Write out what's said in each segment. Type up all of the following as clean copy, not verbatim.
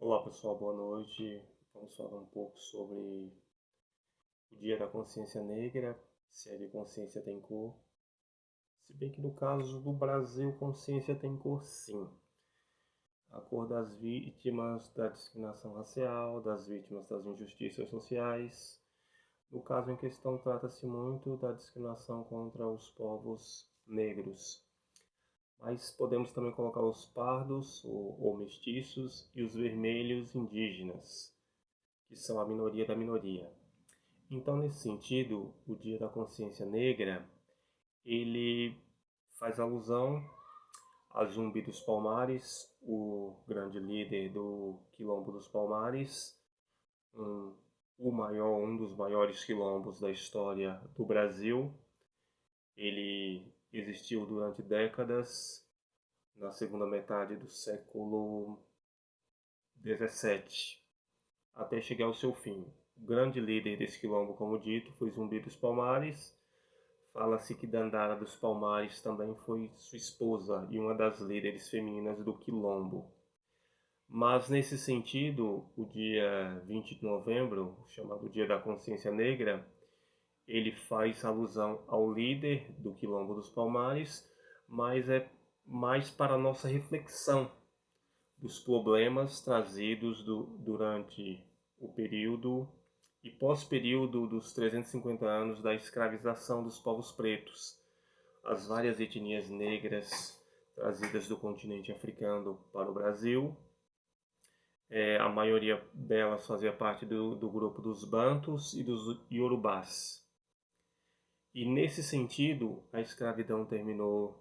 Olá pessoal, boa noite. Vamos falar um pouco sobre o Dia da Consciência Negra, se é que consciência tem cor. Se bem que no caso do Brasil, consciência tem cor sim. A cor das vítimas da discriminação racial, das vítimas das injustiças sociais. No caso em questão, trata-se muito da discriminação contra os povos negros. Mas podemos também colocar os pardos ou mestiços e os vermelhos indígenas, que são a minoria da minoria. Então, nesse sentido, o Dia da Consciência Negra, ele faz alusão a Zumbi dos Palmares, o grande líder do Quilombo dos Palmares, um, um dos maiores quilombos da história do Brasil. Ele existiu durante décadas, na segunda metade do século XVII, até chegar ao seu fim. O grande líder desse quilombo, como dito, foi Zumbi dos Palmares. Fala-se que Dandara dos Palmares também foi sua esposa e uma das líderes femininas do quilombo. Mas nesse sentido, o dia 20 de novembro, chamado Dia da Consciência Negra, ele faz alusão ao líder do quilombo dos Palmares, mas é mais para a nossa reflexão dos problemas trazidos durante o período e pós-período dos 350 anos da escravização dos povos pretos, as várias etnias negras trazidas do continente africano para o Brasil. A maioria delas fazia parte do grupo dos Bantus e dos Yorubás. E nesse sentido, a escravidão terminou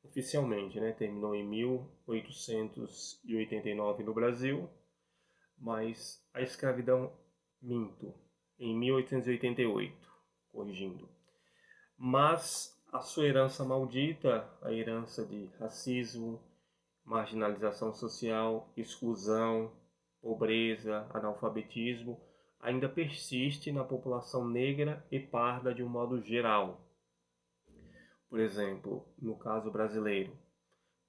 oficialmente, terminou em 1889 no Brasil, mas a escravidão, em 1888, corrigindo. Mas a sua herança maldita, a herança de racismo, marginalização social, exclusão, pobreza, analfabetismo, ainda persiste na população negra e parda de um modo geral. Por exemplo, no caso brasileiro,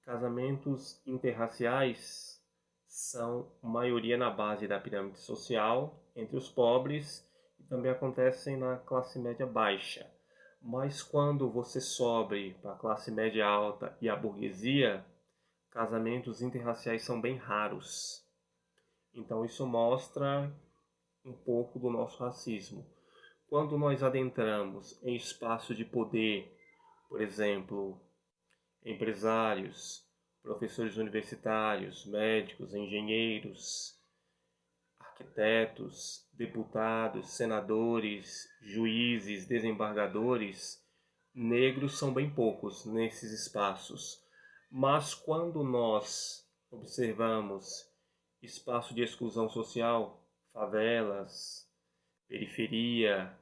casamentos interraciais são maioria na base da pirâmide social, entre os pobres, e também acontecem na classe média baixa. Mas quando você sobe para a classe média alta e a burguesia, casamentos interraciais são bem raros. Então isso mostra um pouco do nosso racismo. Quando nós adentramos em espaço de poder, por exemplo, empresários, professores universitários, médicos, engenheiros, arquitetos, deputados, senadores, juízes, desembargadores, negros são bem poucos nesses espaços. Mas quando nós observamos espaço de exclusão social, favelas, periferia,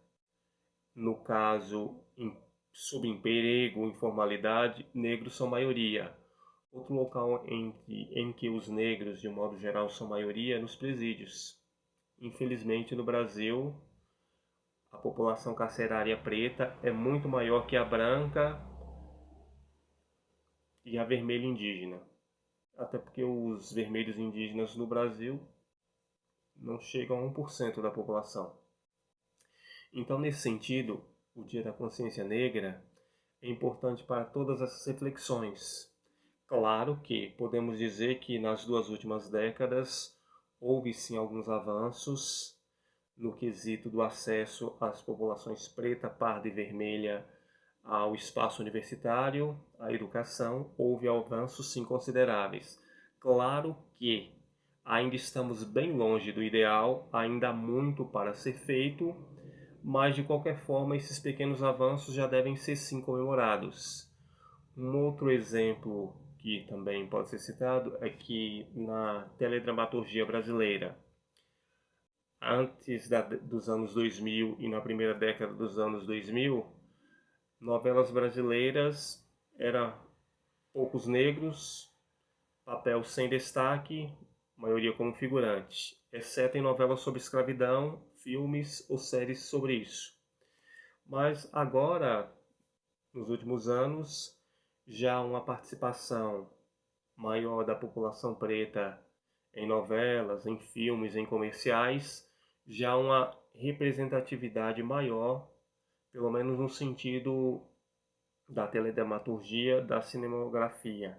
no caso, subemprego, informalidade, negros são maioria. Outro local em que os negros, de um modo geral, são maioria é nos presídios. Infelizmente, no Brasil, a população carcerária preta é muito maior que a branca e a vermelha indígena. Até porque os vermelhos indígenas no Brasil não chegam a 1% da população. Então, nesse sentido, o Dia da Consciência Negra é importante para todas essas reflexões. Claro que podemos dizer que nas 2 últimas décadas houve sim alguns avanços no quesito do acesso às populações preta, parda e vermelha ao espaço universitário, à educação. Houve avanços sim consideráveis. Claro que ainda estamos bem longe do ideal, ainda há muito para ser feito, mas de qualquer forma esses pequenos avanços já devem ser sim comemorados. Um outro exemplo que também pode ser citado é que na teledramaturgia brasileira, antes dos anos 2000 e na primeira década dos anos 2000, novelas brasileiras eram poucos negros, papel sem destaque, maioria como figurante, exceto em novelas sobre escravidão, filmes ou séries sobre isso. Mas agora, nos últimos anos, já uma participação maior da população preta em novelas, em filmes, em comerciais, já uma representatividade maior, pelo menos no sentido da teledramaturgia, da cinematografia.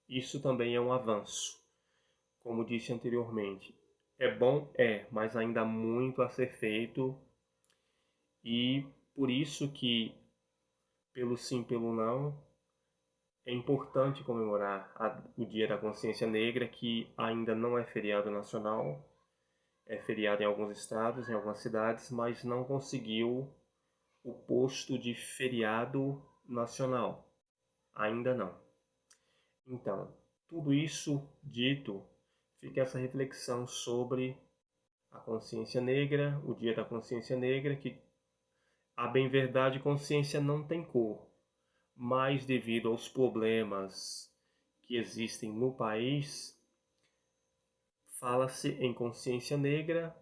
Isso também é um avanço. Como disse anteriormente, é bom, mas ainda há muito a ser feito, e por isso que, pelo sim, pelo não, é importante comemorar o Dia da Consciência Negra, que ainda não é feriado nacional, é feriado em alguns estados, em algumas cidades, mas não conseguiu o posto de feriado nacional. Ainda não. Então, tudo isso dito, fica essa reflexão sobre a consciência negra, o Dia da Consciência Negra, que, a bem verdade, consciência não tem cor, mas devido aos problemas que existem no país, fala-se em consciência negra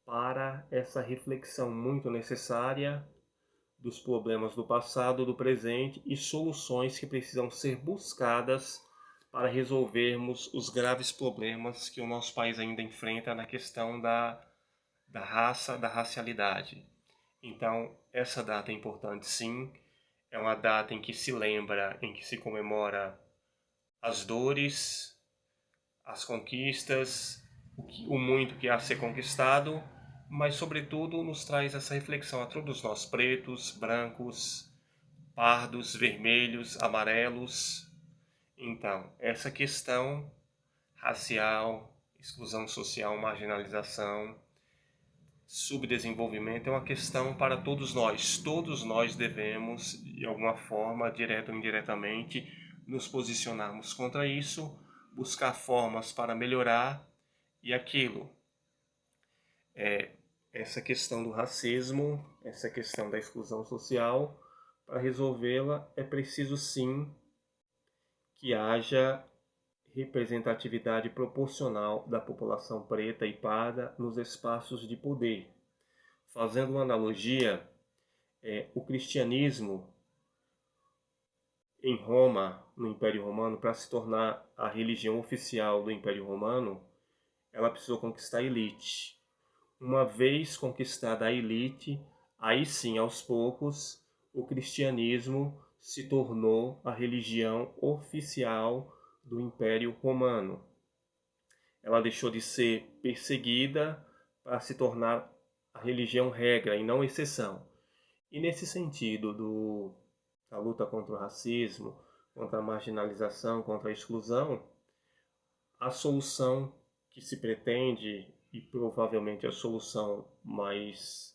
para essa reflexão muito necessária dos problemas do passado, do presente e soluções que precisam ser buscadas para resolvermos os graves problemas que o nosso país ainda enfrenta na questão da raça, da racialidade. Então, essa data é importante, sim. É uma data em que se lembra, em que se comemora as dores, as conquistas, o muito que há a ser conquistado, mas, sobretudo, nos traz essa reflexão a todos nós, pretos, brancos, pardos, vermelhos, amarelos. Então, essa questão racial, exclusão social, marginalização, subdesenvolvimento é uma questão para todos nós. Todos nós devemos, de alguma forma, direta ou indiretamente, nos posicionarmos contra isso, buscar formas para melhorar, e aquilo, essa questão do racismo, essa questão da exclusão social, para resolvê-la é preciso sim que haja representatividade proporcional da população preta e parda nos espaços de poder. Fazendo uma analogia, o cristianismo em Roma, no Império Romano, para se tornar a religião oficial do Império Romano, ela precisou conquistar a elite. Uma vez conquistada a elite, aí sim, aos poucos, o cristianismo se tornou a religião oficial do Império Romano. Ela deixou de ser perseguida para se tornar a religião regra e não exceção. E nesse sentido da luta contra o racismo, contra a marginalização, contra a exclusão, a solução que se pretende, e provavelmente a solução mais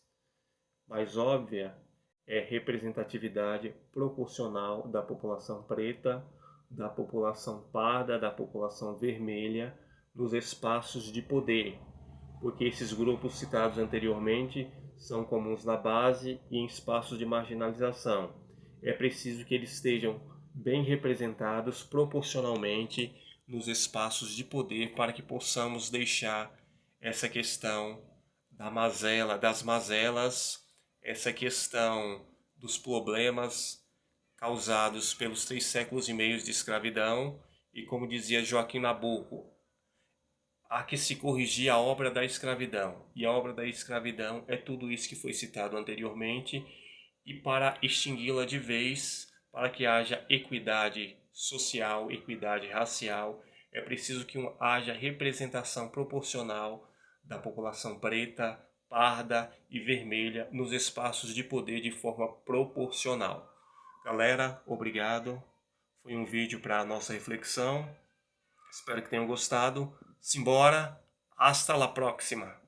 óbvia, é representatividade proporcional da população preta, da população parda, da população vermelha nos espaços de poder, porque esses grupos citados anteriormente são comuns na base e em espaços de marginalização. É preciso que eles estejam bem representados proporcionalmente nos espaços de poder para que possamos deixar essa questão das mazelas, essa questão dos problemas causados pelos 3 séculos e meio de escravidão, e como dizia Joaquim Nabuco, há que se corrigir a obra da escravidão. E a obra da escravidão é tudo isso que foi citado anteriormente, e para extingui-la de vez, para que haja equidade social, equidade racial, é preciso que haja representação proporcional da população preta, parda e vermelha nos espaços de poder de forma proporcional. Galera, obrigado. Foi um vídeo para a nossa reflexão. Espero que tenham gostado. Simbora, hasta la próxima!